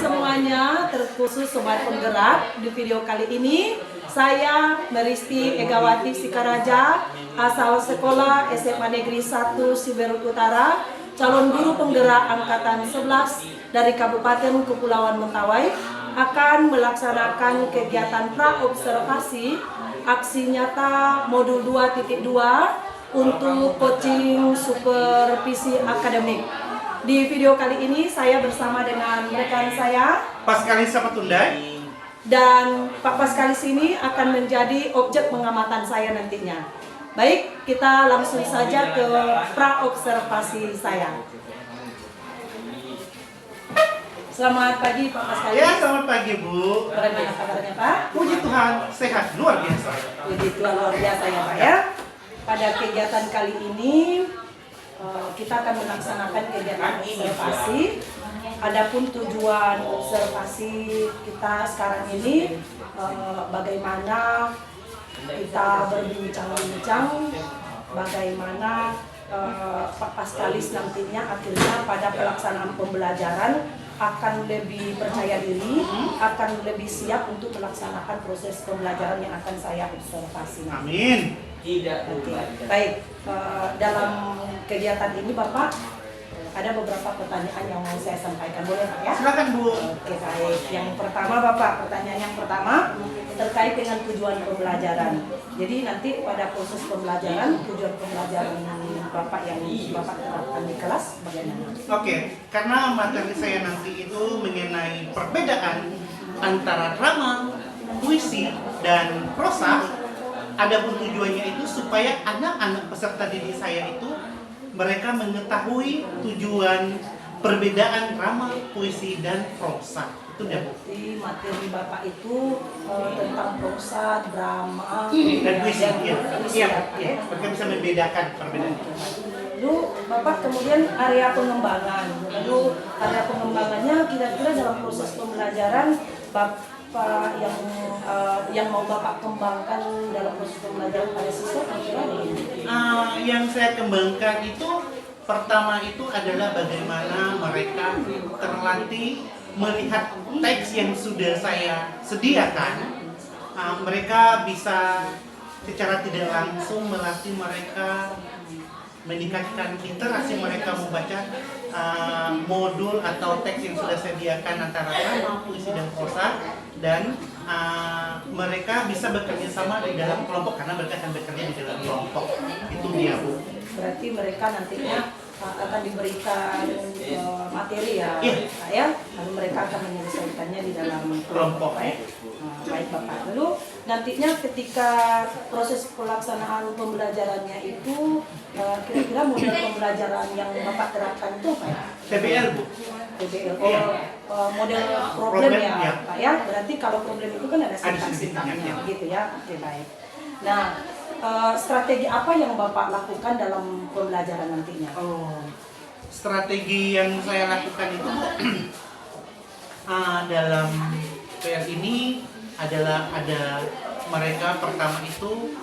semuanya, terkhusus Sobat Penggerak. Di video kali ini saya Meristi Egawati Sikaraja, asal sekolah SMA Negeri 1 Siberut Utara, calon guru penggerak angkatan 11 dari Kabupaten Kepulauan Mentawai, akan melaksanakan kegiatan pra-observasi aksi nyata modul 2.2 untuk coaching supervisi akademik. Di video kali ini saya bersama dengan rekan saya Paskalis Sapatundai, dan Pak Paskalis ini akan menjadi objek pengamatan saya nantinya. Baik, kita langsung saja ke pra-observasi saya. Selamat pagi Pak Paskalis. ya selamat pagi Bu. Bagaimana kabarnya Pak? Puji Tuhan, sehat luar biasa. Puji Tuhan luar biasa ya Pak ya. Pada kegiatan kali ini kita akan melaksanakan kegiatan observasi. Adapun tujuan observasi kita sekarang ini bagaimana kita berbincang-bincang, bagaimana Pak Paskalis nantinya akhirnya pada pelaksanaan pembelajaran akan lebih percaya diri, akan lebih siap untuk melaksanakan proses pembelajaran yang akan saya observasi. Amin. Baik, dalam kegiatan ini Bapak ada beberapa pertanyaan yang mau saya sampaikan, boleh Pak ya? Silakan Bu. Oke baik, yang pertama Bapak, pertanyaan yang pertama terkait dengan tujuan pembelajaran. Jadi nanti pada proses pembelajaran, tujuan pembelajaran Bapak yang Bapak terapkan di kelas bagaimana? Oke, karena materi saya nanti itu mengenai perbedaan antara drama, puisi, dan prosa. Adapun tujuannya itu supaya anak-anak peserta didik saya itu mereka mengetahui tujuan perbedaan drama, puisi, dan prosa. Itu dia Bu. Jadi materi Bapak itu tentang prosa, drama, Dan puisi, ya. iya. Mereka bisa membedakan perbedaan. Lalu Bapak kemudian area pengembangan. Lalu area pengembangannya kira-kira dalam proses pembelajaran Bapak yang mau Bapak kembangkan dalam proses pembelajaran pada siswa kira-kira Yang saya kembangkan itu pertama itu adalah bagaimana mereka terlatih melihat teks yang sudah saya sediakan. Mereka bisa secara tidak langsung melatih mereka meningkatkan literasi mereka membaca modul atau teks yang sudah saya sediakan antara drama, puisi, dan prosa, dan mereka bisa bekerja sama di dalam kelompok karena mereka akan bekerja di dalam kelompok. Itu dia Bu. berarti mereka nantinya akan diberikan materi ya, Iya. Pak ya, lalu mereka akan menyelesaikannya di dalam kelompok ya. Baik Bapak. Lalu nantinya ketika proses pelaksanaan pembelajarannya itu kira-kira model pembelajaran yang Bapak terapkan itu apa ya? PBL Bu. PBL. Iya. Model problem Problem, ya, ya. Pak ya. Berarti kalau problem itu kan ada sintaknya, sintak-sintaknya ya. gitu ya. Oke baik. Nah, strategi apa yang Bapak lakukan dalam pembelajaran nantinya? Strategi yang saya lakukan itu dalam PR ini adalah ada mereka pertama itu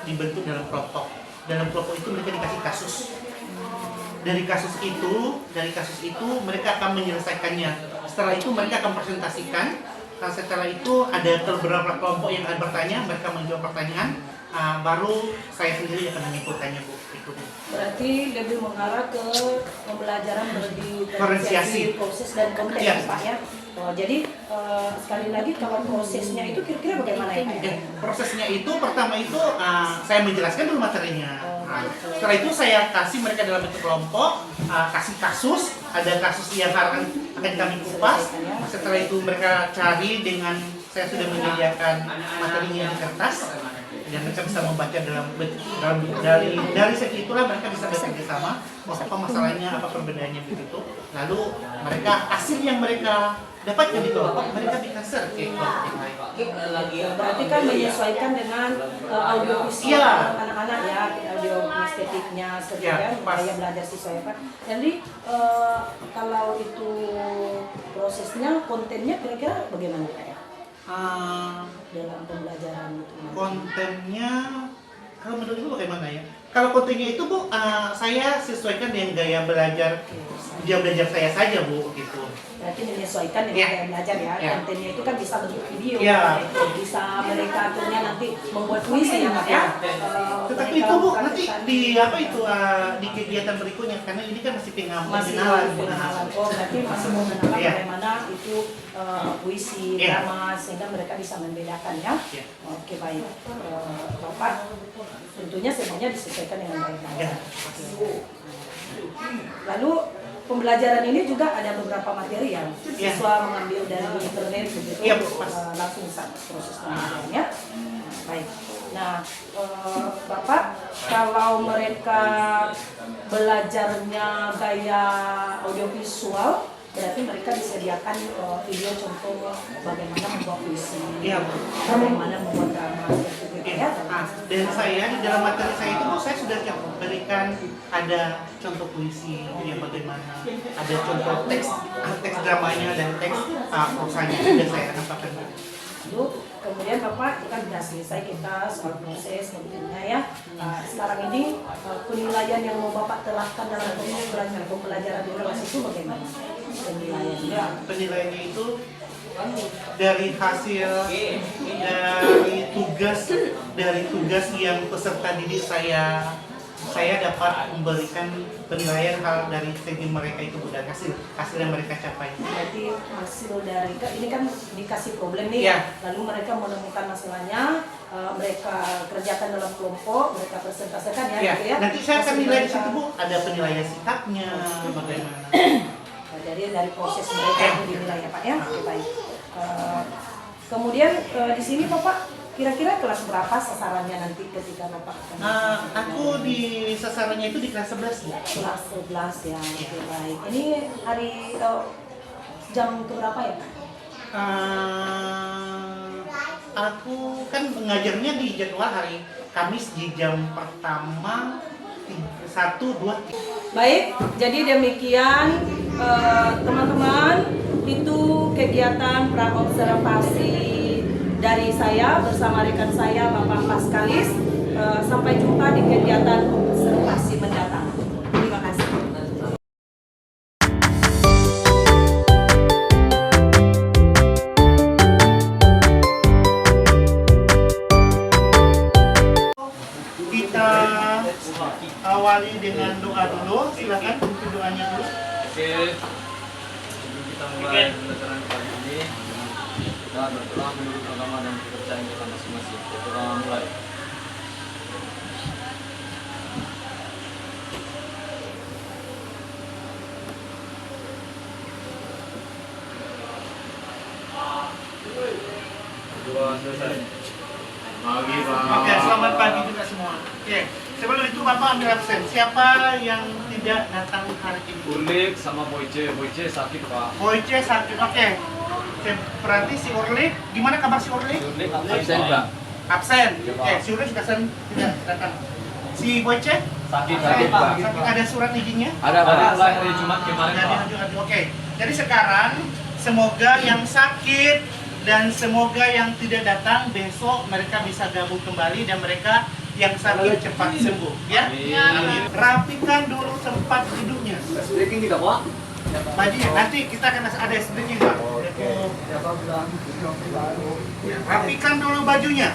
dibentuk dalam kelompok. Dalam kelompok itu mereka dikasih kasus. Dari kasus itu mereka akan menyelesaikannya. Setelah itu mereka akan presentasikan. Setelah itu ada beberapa kelompok yang akan bertanya, mereka menjawab pertanyaan. Baru saya sendiri akan menyimpulkannya Bu. Itu. Berarti lebih mengarah ke pembelajaran Diferensiasi. proses dan konteks Ya. Pak ya. Jadi sekali lagi kalau prosesnya itu kira-kira bagaimana ya Pak? Ya? Prosesnya itu pertama itu saya menjelaskan dulu materinya. Setelah itu saya kasih mereka dalam bentuk kelompok, kasih kasus, ada kasus yang akan kami kupas. Setelah itu mereka cari dengan saya sudah menyediakan materinya di kertas. Dan mereka bisa membaca dari segi itulah mereka bisa bekerja sama apa masalahnya, apa perbedaannya begitu. Lalu mereka hasil yang mereka dapatkan di kelompok mereka bisa share ke kelompok yang lain. Berarti kan menyesuaikan dengan audio visual anak-anak ya, audio estetiknya, Ya, gaya belajar siswa ya Pak. Jadi kalau itu prosesnya, kontennya kira-kira bagaimana Pak ya? Dalam pembelajaran itu. Kontennya, kalau menurut Ibu bagaimana ya? Kalau kontennya itu Bu, saya sesuaikan dengan gaya belajar saya saja Bu, gitu. Berarti nanti menyesuaikan dengan Iya. gaya belajar ya. Iya. Kontennya itu kan bisa bentuk video, Iya. bisa mereka akhirnya nanti membuat puisi ya Pak ya. Tetapi Mereka itu Bu, bukan nanti pesan- di apa itu di kegiatan berikutnya karena ini kan masih masih pengenalan. Oh berarti masih mengenalkan Iya. bagaimana itu puisi, Iya. drama sehingga mereka bisa membedakan ya. Iya. Oke baik. Bapak tentunya semuanya disesuaikan dengan baik-baik. Iya. Oke. Lalu pembelajaran ini juga ada beberapa materi yang Iya. siswa mengambil dari internet begitu, Iya, pas. langsung sama proses pembelajarannya. Baik. Nah, Bapak kalau mereka belajarnya gaya audiovisual, berarti mereka disediakan video contoh bagaimana membuat puisi, Iya. bagaimana membuat drama, gitu ya. Dan saya di dalam materi saya itu saya sudah berikan ada contoh puisi yang bagaimana, ada contoh teks dramanya dan teks prosanya sudah saya tambahkan. Lalu kemudian Bapak kan sudah selesai kita soal proses pentingnya ya. Nah, sekarang ini penilaian yang mau Bapak terapkan dalam proses pembelajaran di kelas itu bagaimana? Penilaiannya. Penilaiannya itu dari hasil dari tugas yang peserta didik saya dapat memberikan penilaian hal dari segi mereka itu dan hasil yang mereka capai. Berarti hasil dari ini kan dikasih problem nih, Iya. lalu mereka menemukan masalahnya, mereka kerjakan dalam kelompok, mereka presentasikan ya, Ya, gitu ya. nanti saya akan Hasil nilai di mereka. situ Bu, ada penilaian sikapnya bagaimana. Nah, jadi dari proses mereka itu dinilai ya Pak ya. Oke, baik. Kemudian di sini Bapak kira-kira kelas berapa sasarannya nanti ketika Bapak akan Aku di sasarannya itu di kelas 11 Bu. kelas 11 ya. Oke, baik. Ini hari jam berapa ya Pak? Aku kan mengajarnya di jadwal hari Kamis di jam pertama 1, 2, 3. Baik, jadi demikian teman-teman, itu kegiatan praobservasi dari saya bersama rekan saya Bapak Paskalis. Sampai jumpa di kegiatan observasi mendatang. Terima kasih. Kita awali dengan doa dulu, silakan untuk doanya dulu. Oke, sebelum kita mulai pembelajaran kali ini, kita berdoa menurut agama dan kepercayaan kita masing-masing. Kita mulai. Dua selesai. Pagi Pak. Oke, selamat pagi juga semua. Oke, sebelum itu Bapak ambil absen. Siapa yang tidak datang hari ini? Urlik sama Boyce sakit Pak. Boyce sakit, oke. Berarti si Urlik, gimana kabar si Urlik? Urlik absen Pak. Absen. Ya, Pak. Oke, si Urlik sudah sering tidak datang. Si Boyce? Sakit Pak. Sakit, ada surat izinnya? Ada mulai hari Jumat kemarin Jadi, Pak. oke. Jadi sekarang semoga yang sakit dan semoga yang tidak datang besok mereka bisa gabung kembali dan mereka yang sakit cepat sembuh ya. Amin. Rapikan dulu tempat duduknya. Breaking tidak Pak? Bajunya nanti kita akan ada sedikit Pak. Ya, rapikan dulu bajunya.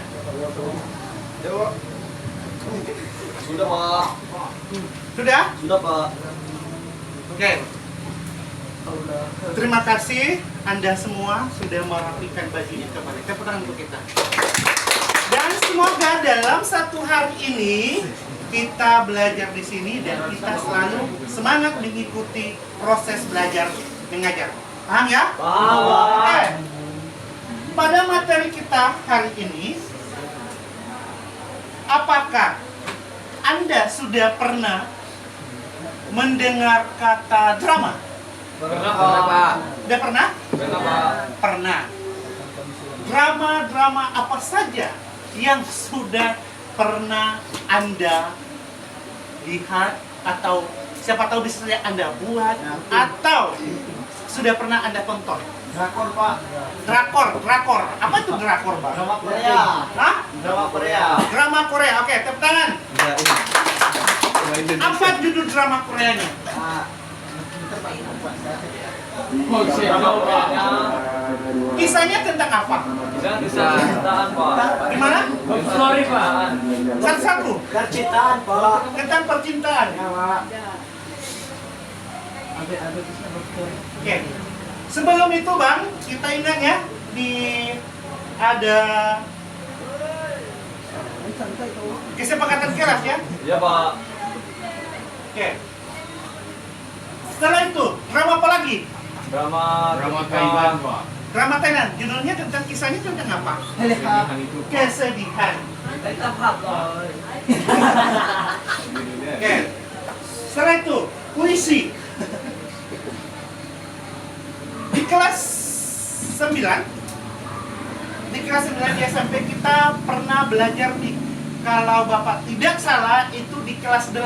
Sudah Pak. Sudah? Sudah Pak. Oke. Terima kasih Anda semua sudah merapikan bajunya kembali. Tepuk tangan untuk kita. Dan semoga dalam satu hari ini kita belajar di sini dan kita selalu semangat mengikuti proses belajar mengajar. Paham ya? Paham. Oke. Pada materi kita hari ini, apakah Anda sudah pernah mendengar kata drama? Pernah Pak. Sudah pernah? Pernah Pak. Pernah. Drama-drama apa saja yang sudah pernah Anda lihat atau siapa tahu bisa saja Anda buat atau sudah pernah Anda tonton? Drakor Pak. Drakor. Apa itu drakor, Pak? Drama Korea. Hah? Drama Korea. Drama Korea. Oke, tepuk tangan. Apa judul drama Koreanya? Kisahnya tentang apa? Percintaan, Pak. Gimana? Sorry, Pak. Satu-satu. Percintaan, Pak. Tentang percintaan. Ya, Pak. Oke. Sebelum itu Bang, kita ingat ya di ada kesepakatan keras ya. Iya, Pak. Oke. Setelah itu, drama apa lagi? Drama Thailand, Pak. Drama Thailand. Judulnya tentang kisahnya tentang apa? Kesedihan itu, Pak. Kesedihan. Oke. Setelah itu, puisi. Di kelas 9 di SMP kita pernah belajar kalau Bapak tidak salah itu di kelas 8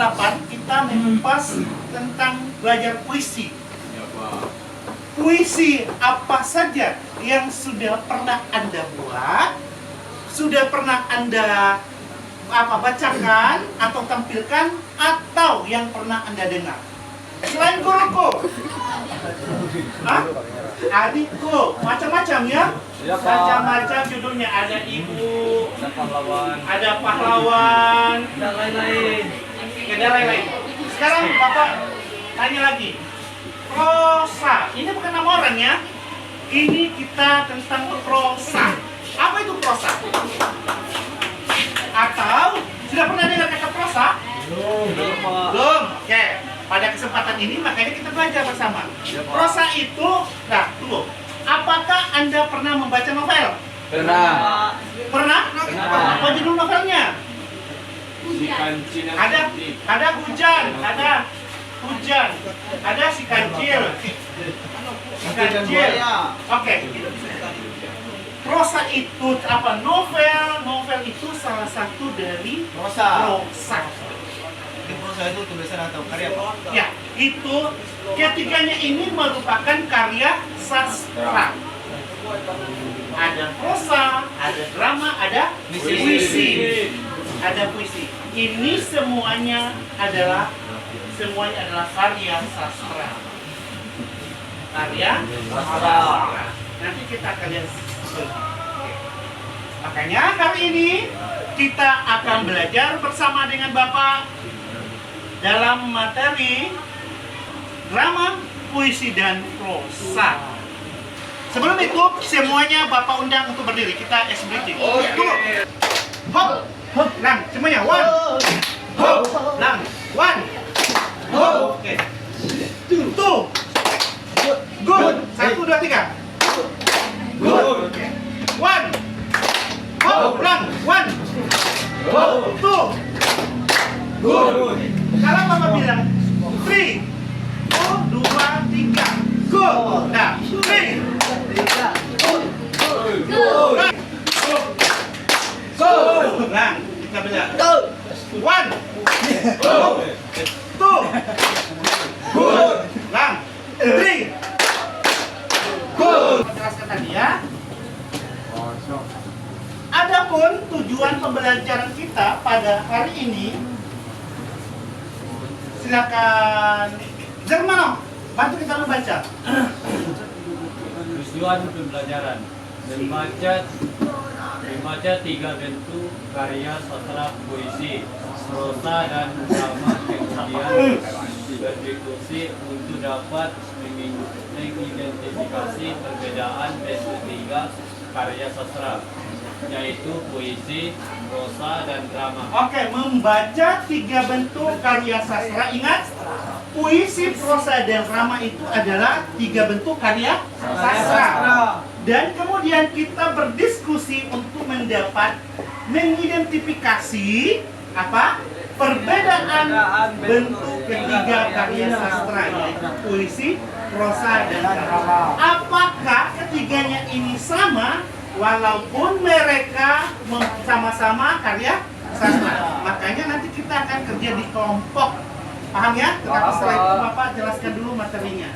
kita mengupas tentang belajar puisi. Ya, Pak. Puisi apa saja yang sudah pernah Anda buat, sudah pernah Anda bacakan atau tampilkan, atau yang pernah Anda dengar. Selain guruku, hah? Adikku, macam-macam ya. Iya, Pak. Macam-macam judulnya, ada ibu, Dan pahlawan. ada pahlawan, Dan lain-lain. ada lain-lain. Sekarang Bapak tanya lagi. Prosa, ini bukan nama orang ya. Ini kita tentang prosa. Apa itu prosa? Atau sudah pernah dengar kata prosa? Belum, Pak. Belum. Oke. Pada kesempatan ini makanya kita belajar bersama. Ya, Pak. Prosa itu, nah tunggu. Apakah Anda pernah membaca novel? Pernah. Pernah? Pernah. Apa judul novelnya? Si kancil yang cantik. Ada hujan, ada hujan, ada si kancil. Si kancil. Oke. Prosa itu apa? Novel itu salah satu dari prosa. Prosa itu tulisan atau karya, Pak? Ya, itu ketiganya ini merupakan karya sastra. Ada prosa, ada drama, ada puisi. Ada puisi. Ini semuanya adalah karya sastra. Karya sastra. Nanti kita akan lihat. Makanya hari ini kita akan belajar bersama dengan Bapak dalam materi drama, puisi, dan prosa. Sebelum itu, semuanya Bapak undang untuk berdiri. Kita SBT. Tunggu. Hop, hop, lang, semuanya. One, hop, lang, one, hop. Oke. Two, good. 1, 2, 3. Good. One, hop, lang, one, hop, two. Good. Kalau Bapak bilang 3, 2, 3, good. Nah, 3, good. Nah, kita bilang 1, 2, good. Nah, 3, good. Jelaskan tadi ya. Adapun tujuan pembelajaran kita pada hari ini, silakan Jerman, bantu kita membaca. Tujuan pembelajaran membaca 3 bentuk karya sastra puisi, prosa, dan drama, kemudian berdiskusi untuk dapat mengidentifikasi perbedaan bentuk 3 karya sastra, yaitu puisi, prosa, dan drama. Oke, membaca 3 bentuk karya sastra. Ingat, puisi, prosa, dan drama itu adalah 3 bentuk karya sastra. Dan kemudian kita berdiskusi untuk mengidentifikasi apa? Perbedaan bentuk ketiga karya sastra, yaitu puisi, prosa, dan drama. Apakah ketiganya ini sama walaupun mereka sama-sama karya sastra? Makanya nanti kita akan kerja di kelompok. Paham ya? Tetapi setelah itu Bapak jelaskan dulu materinya.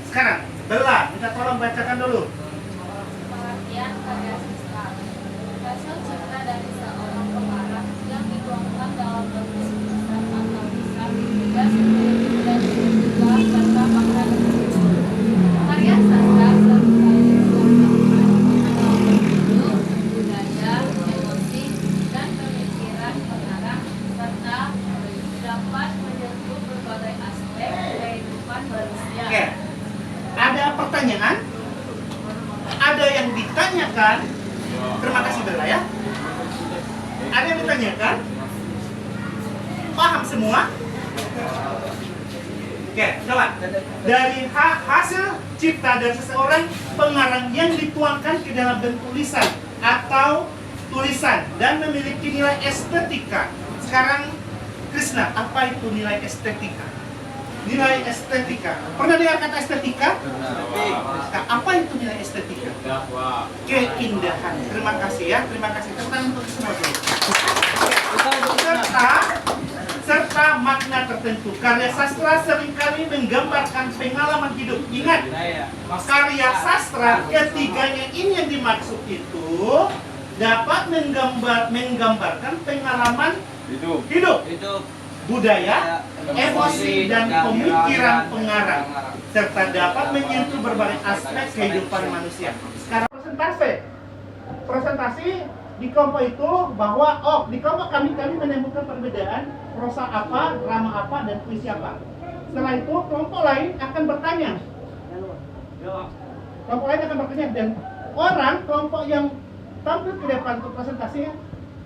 Sekarang, Bella, minta tolong bacakan dulu. Pengertian karya sastra hasil cipta dari seorang pengarang yang dituangkan dalam bentuk tulisan atau lisan hingga sebelum dan juga serta makna ditanyakan? Terima kasih Bella ya. Ada yang ditanyakan? Paham semua? Oke, coba. Dari hasil cipta dari seseorang, pengarang yang dituangkan ke dalam bentuk lisan atau tulisan dan memiliki nilai estetika. Sekarang Krishna, apa itu nilai estetika? Nilai estetika. Pernah dengar kata estetika? Nah, apa itu nilai estetika? Keindahan. Terima kasih ya. Terima kasih. Tepuk tangan untuk semua dulu. Serta makna tertentu. Karya sastra seringkali menggambarkan pengalaman hidup. Ingat, karya sastra ketiganya ini yang dimaksud itu dapat menggambarkan pengalaman hidup, budaya, emosi, dan pemikiran pengarang, serta dapat menyentuh berbagai aspek kehidupan manusia. Sekarang presentasi di kelompok itu bahwa di kelompok kami menemukan perbedaan prosa apa, drama apa, dan puisi apa. Setelah itu kelompok lain akan bertanya. Dan kelompok yang tampil ke depan untuk presentasi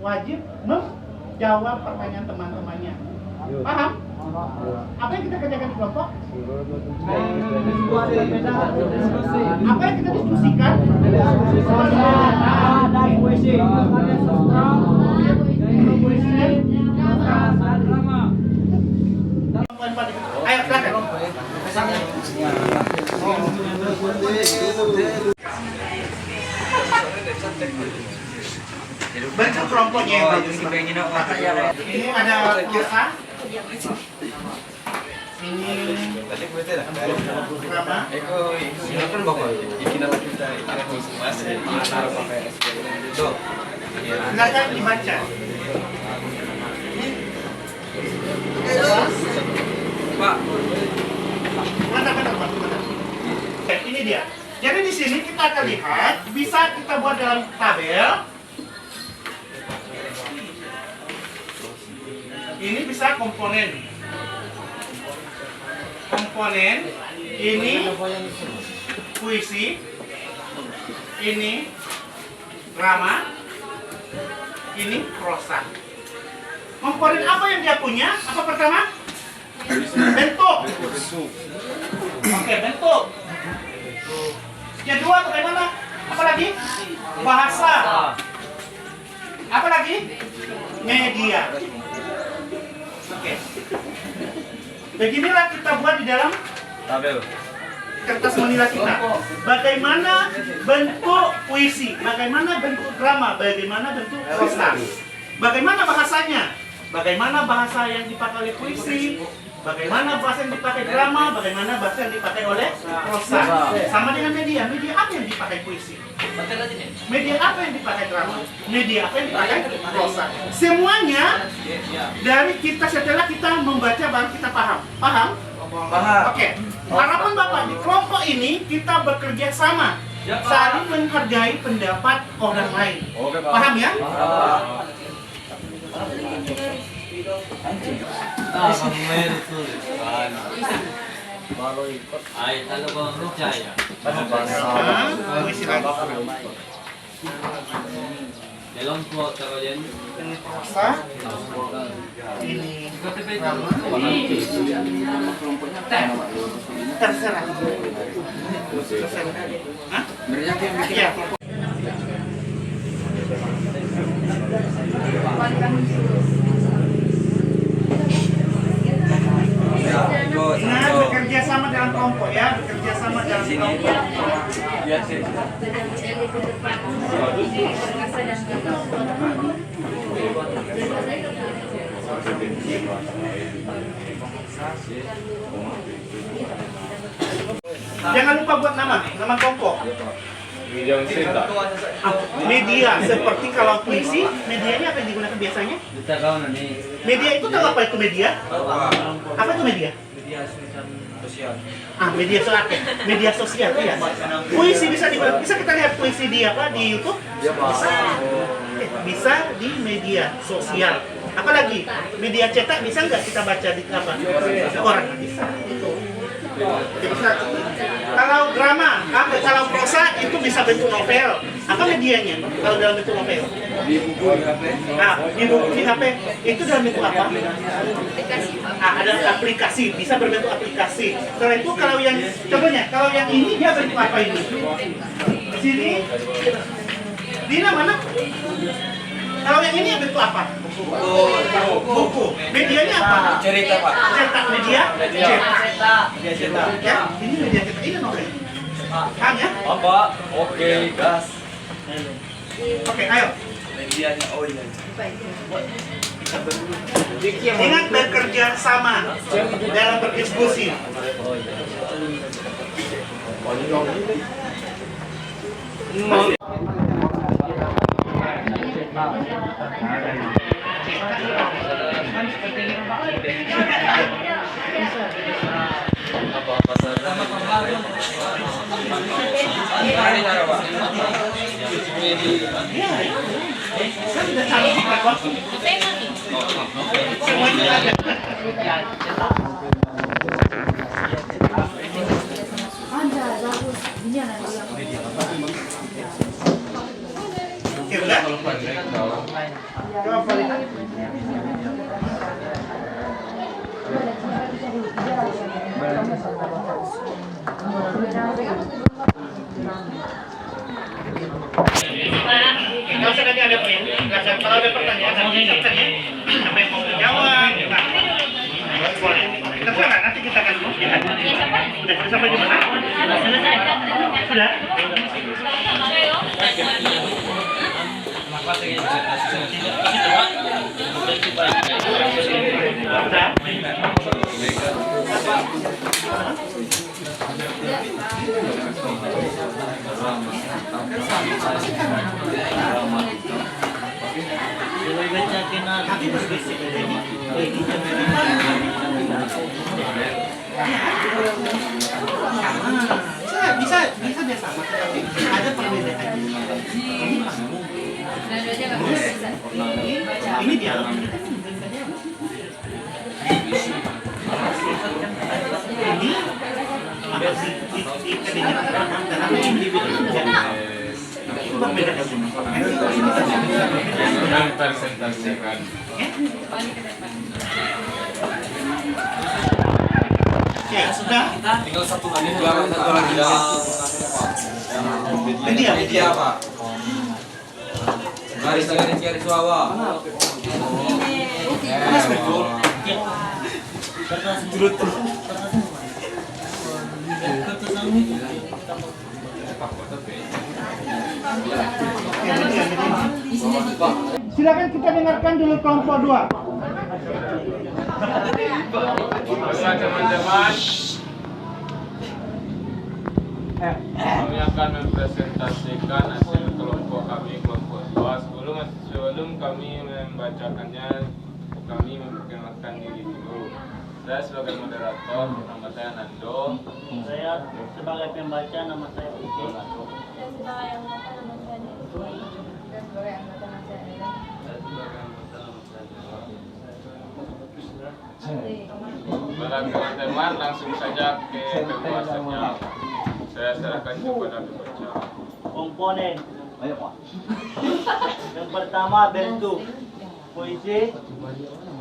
wajib menjawab pertanyaan teman-temannya. Paham? Apa yang kita kerjakan di kelompok? Apa yang kita diskusikan? Ayo, bentuk kelompoknya yang bagus. Ini ada prosa. Ini drama. Silakan dibaca. Pak. Ini dia. Jadi di sini kita akan lihat, bisa kita buat dalam tabel. Ini bisa komponen. Ini puisi. Ini drama. Ini prosa. Komponen apa yang dia punya? Apa pertama? Bentuk. Oke, bentuk. Yang kedua bagaimana? Apa lagi? Bahasa. Apa lagi? Media. Oke. Beginilah kita buat di dalam Tabel. kertas manila kita. Bagaimana bentuk puisi, bagaimana bentuk drama, bagaimana bentuk prosa. Bagaimana bahasanya? Bagaimana bahasa yang dipakai oleh puisi? Bagaimana bahasa yang dipakai drama? Bagaimana bahasa yang dipakai oleh prosa? Sama dengan media. Media apa yang dipakai puisi? Media apa yang dipakai drama? Media apa yang dipakai prosa? Semuanya dari kita setelah kita membaca baru kita paham. Paham? Paham. Oke. Harapan Bapak di kelompok ini kita bekerja sama, saling menghargai pendapat orang lain. Paham ya? Ay talagang percaya. Puisi lagi. Dalam po yan. Ini prosa. Ini drama. Terserah. Hah? Iya. Nah, bekerja sama dalam kelompok ya, bekerja sama dalam kelompok. Jangan lupa buat nama kelompok. Media, seperti kalau puisi, medianya apa yang digunakan biasanya? Media itu tahu apa itu media? Apa itu media? Media sosial. Media sosial, iya. Puisi bisa kita lihat puisi di apa di YouTube? Bisa di media sosial. Apalagi media cetak bisa nggak kita baca di apa? Orang bisa. Kalau drama, kalau prosa itu bisa bentuk novel. Apa medianya kalau dalam bentuk novel? Di buku di HP. Nah, di buku di HP itu dalam bentuk apa? Ada aplikasi, bisa berbentuk aplikasi. Setelah itu kalau yang contohnya, kalau yang ini dia bentuk apa ini? Di sini, Dina mana? Kalau yang ini bentuk apa? Buku. Medianya apa? Cerita, Pak. Cetak media? Cetak. Dia cerita. Ya, ini media cetak, ini novel. Paham ya? Apa? Oke, gas. Oke, ayo. Medianya, oh iya. Ingat bekerja sama dalam berdiskusi. Apa saja. Ini cara, Pak. Kan udah canggih kok. Semuanya ada. Oke, udah? Coba lihat. Kalau sedang ada pertanyaan, kalau ada pertanyaan, nanti bertanya. Apa yang mau dijawab? Terserah, nanti kita akan lihat. Sudah sampai di mana? Sudah? Bisa dia sama, tapi ada perbedaan. Ini dialog. Sedang presentasikan. Oke, sudah. Tinggal satu lagi dalam. Media, Pak. Garis bawah. Silakan kita dengarkan dulu kelompok 2. Maka teman-teman, kami akan mempresentasikan hasil kelompok kami, kelompok 2. Sebelum kami membacakannya, kami memperkenalkan diri dulu. Saya sebagai moderator, nama saya Nando. Saya sebagai pembaca, nama saya Uki. Saya sebagai anggota nama saya Dewi. Dan sebagai anggota nama saya Ella. Saya sebagai anggota nama saya. Baik teman-teman, langsung saja ke pembahasannya. Saya serahkan kepada pembaca. Komponen. Ayo, Pak. Yang pertama bentuk puisi,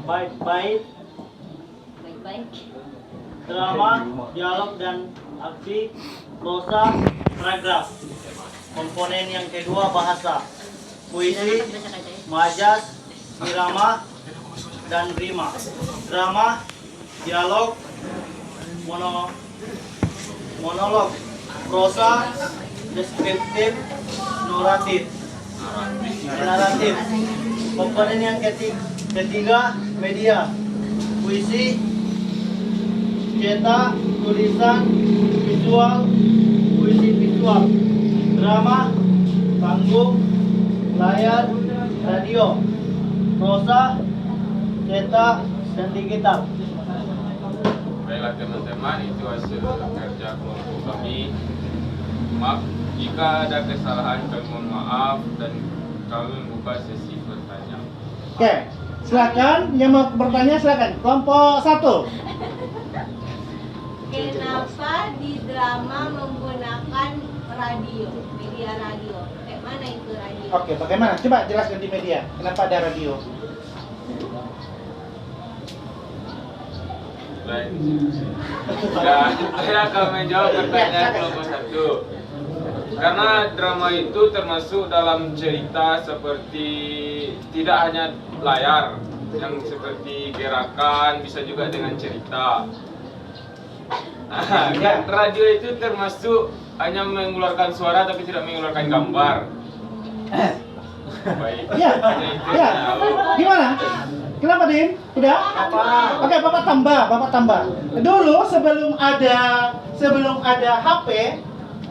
bait-bait, drama, dialog dan aksi, prosa, paragraf. Komponen yang kedua bahasa, puisi, majas, irama, dan rima. Drama, dialog, monolog, prosa, deskriptif, naratif. Komponen yang ketiga media, puisi, cetak, tulisan, visual, puisi visual, drama, panggung, layar, radio, prosa, cetak, dan digital. Baiklah teman-teman, itu hasil kerja kelompok kami. Maaf jika ada kesalahan, kami mohon maaf dan kami membuka sesi bertanya. Oke, silakan yang mau bertanya silakan. Kelompok 1. Kenapa di drama menggunakan radio, media radio? Kayak mana itu radio? Oke, bagaimana? Coba jelaskan di media. Kenapa ada radio? Baik. Ya, saya akan menjawab pertanyaan kelompok 1. Karena drama itu termasuk dalam cerita seperti tidak hanya layar, yang seperti gerakan, bisa juga dengan cerita. Dan radio itu termasuk hanya mengeluarkan suara tapi tidak mengeluarkan gambar. Baik. Iya. Hanya itu Iya. saya tahu. Gimana? Kenapa, Dim? Udah? Oke, Bapak tambah. Dulu sebelum ada HP,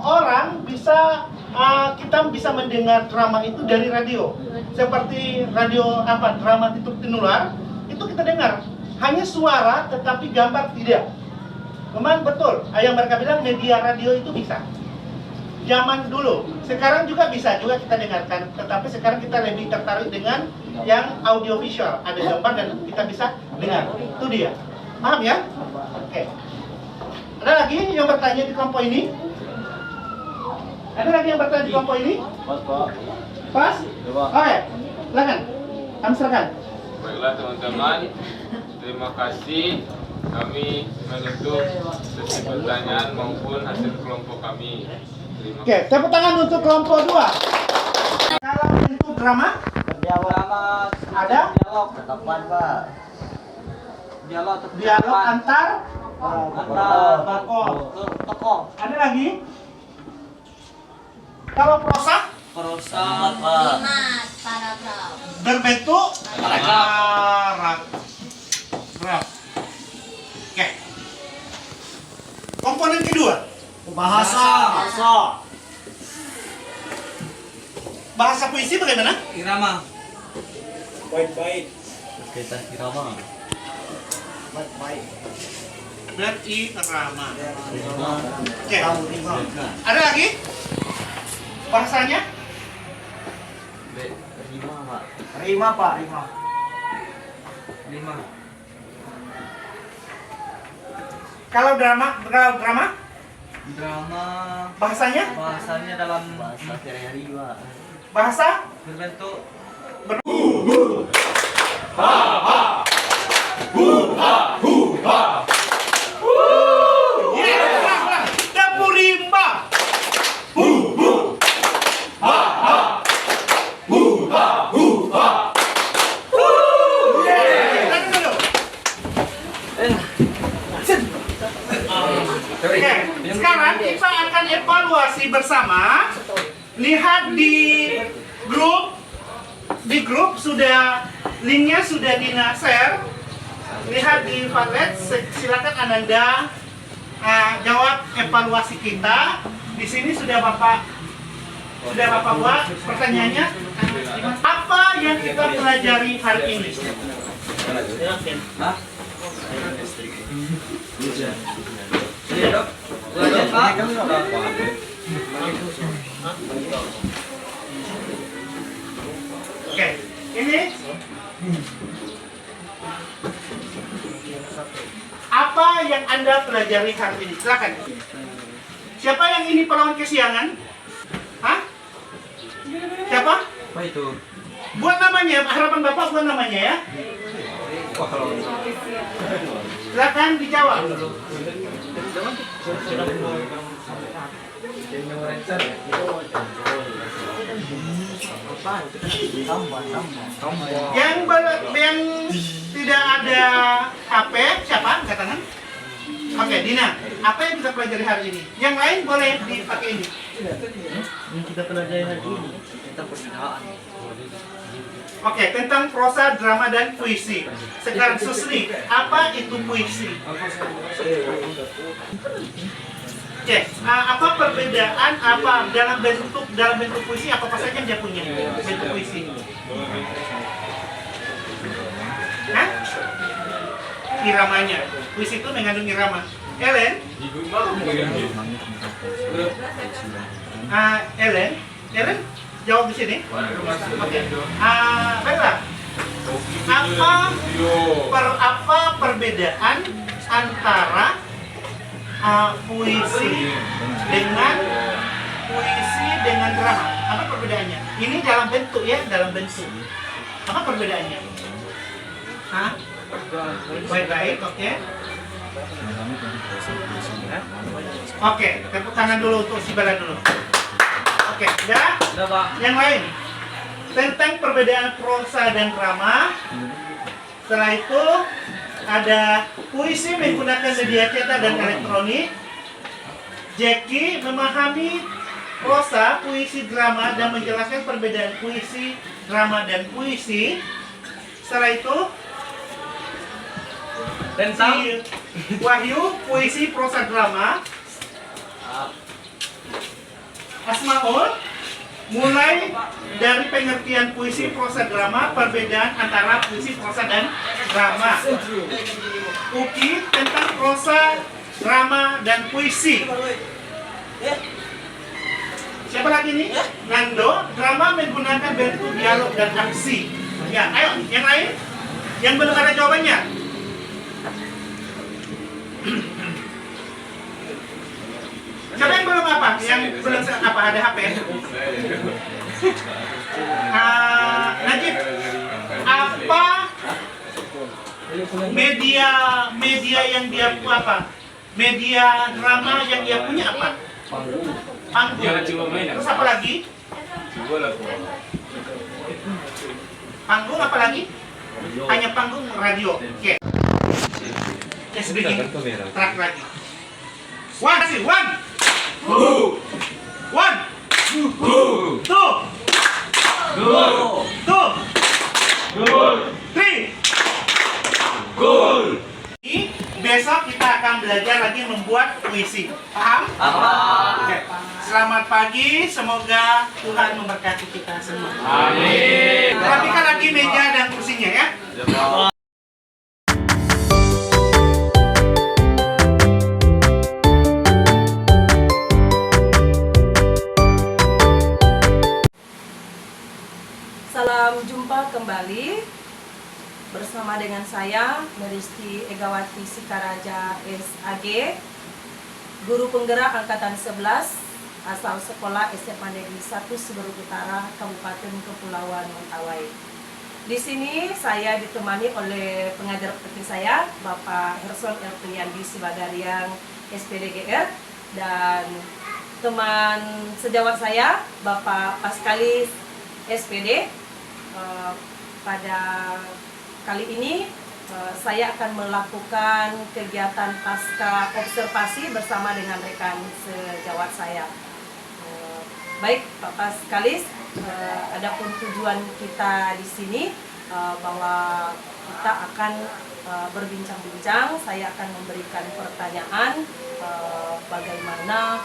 orang bisa kita bisa mendengar drama itu dari radio. Seperti radio drama Tituk Tinular, itu kita dengar. Hanya suara tetapi gambar tidak. Memang betul, yang mereka bilang media radio itu bisa. Zaman dulu, sekarang juga bisa juga kita dengarkan, tetapi sekarang kita lebih tertarik dengan yang audiovisual, ada gambar dan kita bisa dengar. Itu dia. Paham ya? Oke. Ada lagi yang bertanya di kelompok ini? Ada lagi yang bertanya di kelompok ini? Pas, Pak. Pas? Coba. Oke. Silakan. Kami silakan. Baiklah teman-teman, terima kasih. Kami menutup sesi pertanyaan maupun hasil kelompok kami. Terima Oke, tepuk tangan untuk kelompok 2. Kalau bentuk drama Drama ada dialog tetapan, Pak. dialog antar tokoh. Tokoh. ada lagi. Kalau prosa Prosa, Kalimat, paragraf. berbentuk paragraf. Oke. Komponen kedua, bahasa. bahasa puisi bagaimana? Irama. Baik-baik. Kita irama. Berarti irama. Irama. Oke. Ada lagi? Bahasanya? Rima, Pak. Rima, Pak. Rima. Kalau drama Drama bahasanya? bahasanya dalam bahasa sehari-hari, Pak. Bahasa Berbentuk dapur rimba. Oke, sekarang kita akan evaluasi bersama. Lihat di grup sudah linknya sudah Dina share. Lihat di Padlet, silakan Ananda jawab evaluasi kita. Di sini sudah Bapak buat pertanyaannya. Apa yang kita pelajari hari ini? Iya, Dok. Belajar, Pak. Oke, ini apa yang Anda pelajari hari ini? Silakan. Siapa yang ini pahlawan kesiangan? Hah? Siapa? Apa itu? Buat namanya, harapan Bapak buat namanya ya. Silakan dijawab. Yang tidak ada HP siapa? Angkat tangan. Oke, Dina. Apa yang kita pelajari hari ini? Yang lain boleh dipakai ini. Yang kita pelajari hari ini tentang perbedaan. Oke, tentang prosa, drama, dan puisi. Sekarang Susni, apa itu puisi? Oke, apa perbedaan dalam bentuk puisi apa saja yang dia punya bentuk puisi? Hah? Iramanya. Puisi itu mengandung irama. Ellen? Ellen? Jawab di sini. Oke. Baiklah. Apa perbedaan antara puisi dengan drama. Apa perbedaannya? Ini dalam bentuk ya, dalam bentuk. Apa perbedaannya? Hah? Baik, oke. Oke, tepuk tangan dulu untuk si Bala dulu. Oke, ya. Yang lain tentang perbedaan prosa dan drama. Setelah itu ada puisi menggunakan media cetak dan elektronik. Jackie memahami prosa, puisi, drama dan menjelaskan perbedaan puisi, drama dan puisi. Setelah itu si Wahyu puisi, prosa, drama. Asmaul mulai dari pengertian puisi, prosa, drama, perbedaan antara puisi, prosa dan drama. Uki tentang prosa, drama dan puisi. Siapa lagi nih? Nando, drama menggunakan bentuk dialog dan aksi. Ya, ayo, yang lain? Yang belum ada jawabannya? Siapa yang belum apa? Yang belum apa? Ada HP? Najib, apa media yang dia apa? Media drama yang dia punya apa? Panggung. Terus apa lagi? Panggung apa lagi? Hanya panggung radio. Oke. Let's begin. Track lagi. One. Two. Three. Besok kita akan belajar lagi membuat puisi. Paham? Oke. Selamat pagi, semoga Tuhan memberkati kita semua. Amin. Rapikan lagi meja dan kursinya ya. Salam jumpa kembali bersama dengan saya Meristi Egawati Sikaraja SAG, guru penggerak angkatan 11 asal sekolah SMA Negeri 1 Seberut Utara, Kabupaten Kepulauan Mentawai. Di sini saya ditemani oleh pengajar praktik saya, Bapak Herson Elpriandi Sibagariang SPDGR, dan teman sejawat saya, Bapak Paskalis SPD. Pada kali ini saya akan melakukan kegiatan pasca observasi bersama dengan rekan sejawat saya. Baik Pak Paskalis, adapun tujuan kita di sini bahwa kita akan berbincang-bincang. Saya akan memberikan pertanyaan bagaimana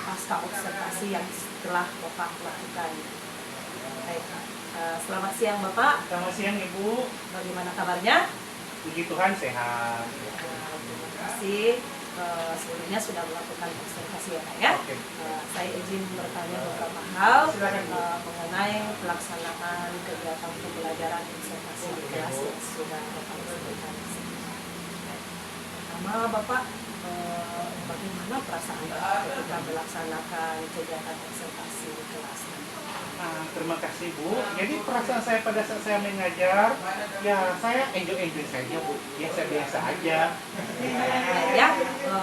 pasca observasi yang telah Bapak lakukan. Baik. Selamat siang Bapak. Selamat siang Ibu. Bagaimana kabarnya? Puji Tuhan sehat. Terima kasih. Sebelumnya sudah melakukan observasi ya Pak ya. Oke. Saya izin bertanya beberapa hal mengenai pelaksanaan kegiatan pembelajaran observasi di kelas yang sudah Bapak sebutkan. Pertama Bapak, bagaimana perasaan Bapak ketika melaksanakan kegiatan observasi di kelas? Terima kasih Bu. Jadi perasaan saya pada saat saya mengajar, ya saya enjoy saja Bu, biasa-biasa aja. Ya,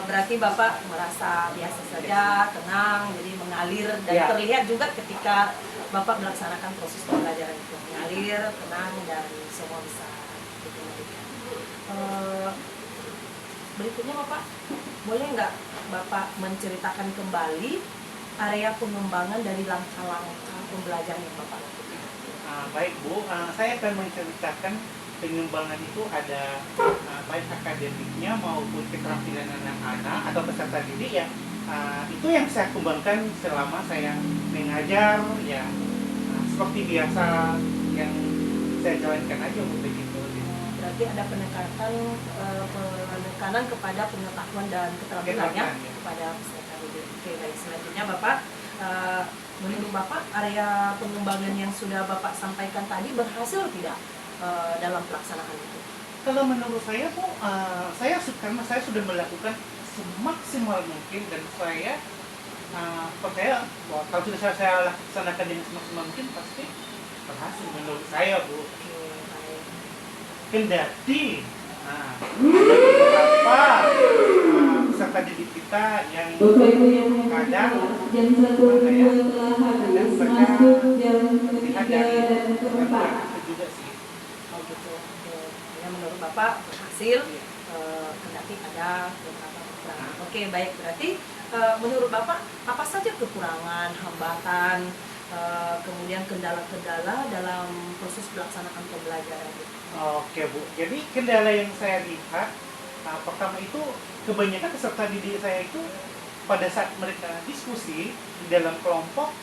berarti Bapak merasa biasa saja, tenang, jadi mengalir dan Ya. terlihat juga ketika Bapak melaksanakan proses pembelajaran itu mengalir, tenang dan semua bisa dikendalikan. Berikutnya Bapak, boleh nggak Bapak menceritakan kembali area pengembangan dari langkah-langkah pembelajaran yang Bapak lakukan? Baik Bu, saya akan menceritakan pengembangan itu ada baik akademiknya maupun keterampilan anak-anak atau peserta didik ya. Itu yang saya kembangkan selama saya mengajar ya, seperti biasa yang saya jalankan aja Bu, begitu. Berarti ada penekanan kepada pengetahuan dan keterampilannya kepada peserta didik. Oke, baik. Selanjutnya Bapak, menurut Bapak area pengembangan yang sudah Bapak sampaikan tadi berhasil tidak dalam pelaksanaan itu? Kalau menurut saya Bu, karena saya sudah melakukan semaksimal mungkin, dan saya percaya bahwa kalau sudah saya laksanakan dengan semaksimal mungkin pasti berhasil menurut saya, Bu. Kendati ada beberapa peserta didik kita yang kadang melihat dari itu juga sih. Oh gitu. Ya, menurut Bapak berhasil, kendati ada beberapa kekurangan. Oke, baik, berarti menurut Bapak apa saja kekurangan, hambatan, kemudian kendala-kendala dalam proses pelaksanaan pembelajaran itu? Oke, Bu, jadi kendala yang saya lihat pertama itu kebanyakan peserta didik saya itu pada saat mereka diskusi di dalam kelompok,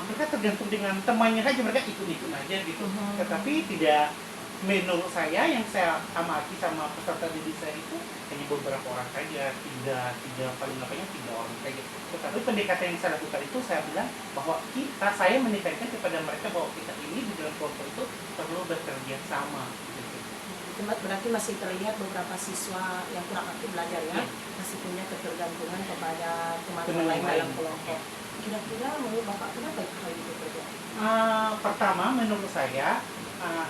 mereka tergantung dengan temannya saja, mereka ikut-ikut aja gitu. Tetapi tidak, menurut saya yang saya amati sama peserta didik saya itu hanya beberapa orang saja, tiga paling banyaknya 3 orang saja. Tetapi pendekatan yang saya lakukan itu saya bilang bahwa saya menekankan kepada mereka bahwa kita ini di dalam kelompok itu perlu bekerja sama. Berarti masih terlihat beberapa siswa yang kurang aktif belajar ya, masih punya ketergantungan kepada teman-teman lain dalam kelompok. Kira-kira menurut Bapak kenapa hal itu terjadi? Pertama, menurut saya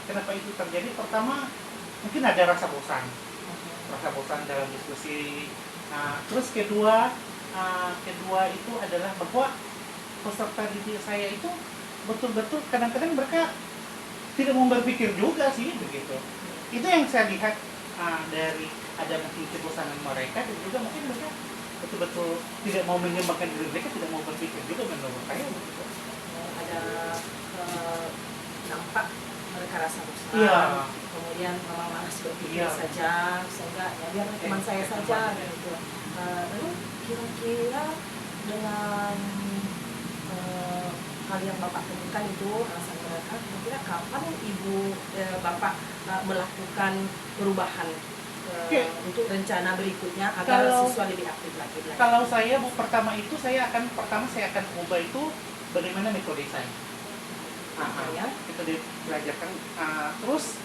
kenapa itu terjadi? Pertama, mungkin ada rasa bosan dalam diskusi. Terus kedua itu adalah bahwa peserta didik saya itu betul-betul kadang-kadang mereka tidak mau berpikir juga sih begitu. Itu yang saya lihat dari ada mungkin kebosanan mereka, dan juga mungkin mereka betul-betul tidak mau mengembangkan diri mereka, tidak mau berpikir juga menurut saya begitu. Ada nampak mereka rasa bosan, kemudian memang malas berpikir saja, sehingga ya biar teman saya saja gitu. Lalu kira-kira dengan hal yang Bapak temukan itu alasan mereka, kira-kira kapan Bapak melakukan perubahan untuk rencana berikutnya agar siswa lebih aktif lagi belajar? Kalau saya, Bu, pertama saya akan ubah itu bagaimana metode saya. Metode belajarkan. Terus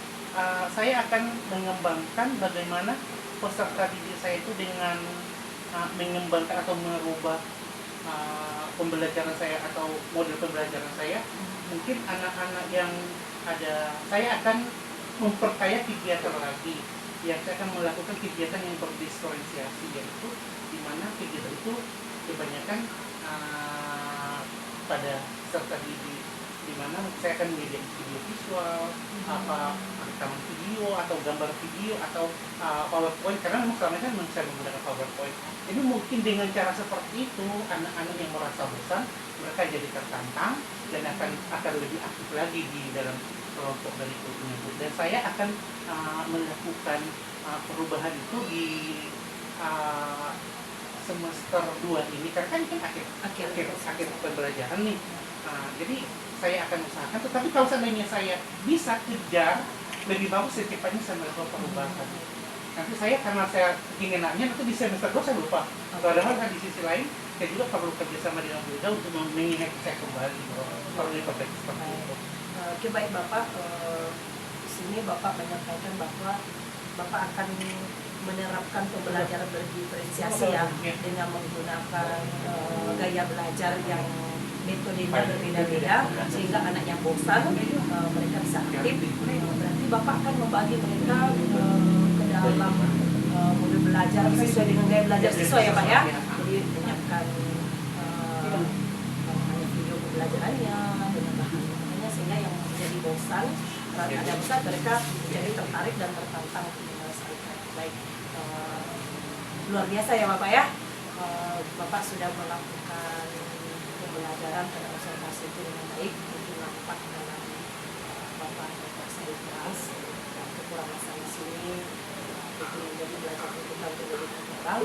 saya akan mengembangkan bagaimana peserta didik saya itu dengan mengembangkan atau merubah pembelajaran saya atau model pembelajaran saya. Mungkin anak-anak yang ada, saya akan memperkaya kegiatan lagi. Yang saya akan melakukan kegiatan yang berdiferensiasi, yaitu di mana kegiatan itu kebanyakan pada peserta didik, di mana saya akan menyediakan video visual, rekaman video atau gambar video atau PowerPoint, karena memang selama ini saya menggunakan PowerPoint. Jadi mungkin dengan cara seperti itu anak-anak yang merasa bosan mereka jadi tertantang dan akan lebih aktif lagi di dalam kelompok berikutnya. Dan saya akan melakukan perubahan itu di semester 2 ini, karena kan akhir pembelajaran nih. Jadi saya akan usahakan, tetapi kalau seandainya saya bisa kejar lebih bagus, secepatnya saya melakukan perubahan. Nanti karena saya inginannya nanti di semester 2 saya lupa. Padahal di sisi lain saya juga perlu kerjasama dengan beliau untuk mengingat saya kembali, perlu diperbaiki seperti itu. Oke, baik Bapak, di sini Bapak menyampaikan bahwa Bapak akan menerapkan pembelajaran berdiferensiasi ya, dengan menggunakan gaya belajar yang metodenya berbeda-beda, sehingga anak yang bosan mereka bisa aktif. Berarti Bapak akan membagi mereka ke dalam modul belajar sesuai dengan gaya belajar siswa ya Pak ya. Jadi menyiapkan video pembelajarannya dengan bahan-bahannya, sehingga yang menjadi bosan ada bosan mereka jadi tertarik dan tertantang untuk menyelesaikan. Baik, luar biasa ya Bapak ya. Bapak sudah melakukan pembelajaran pada observasi itu dengan baik, mungkin nampak dalam Bapak berproses keras dan kekurangan di sini itu menjadi belajar kita untuk lebih terang.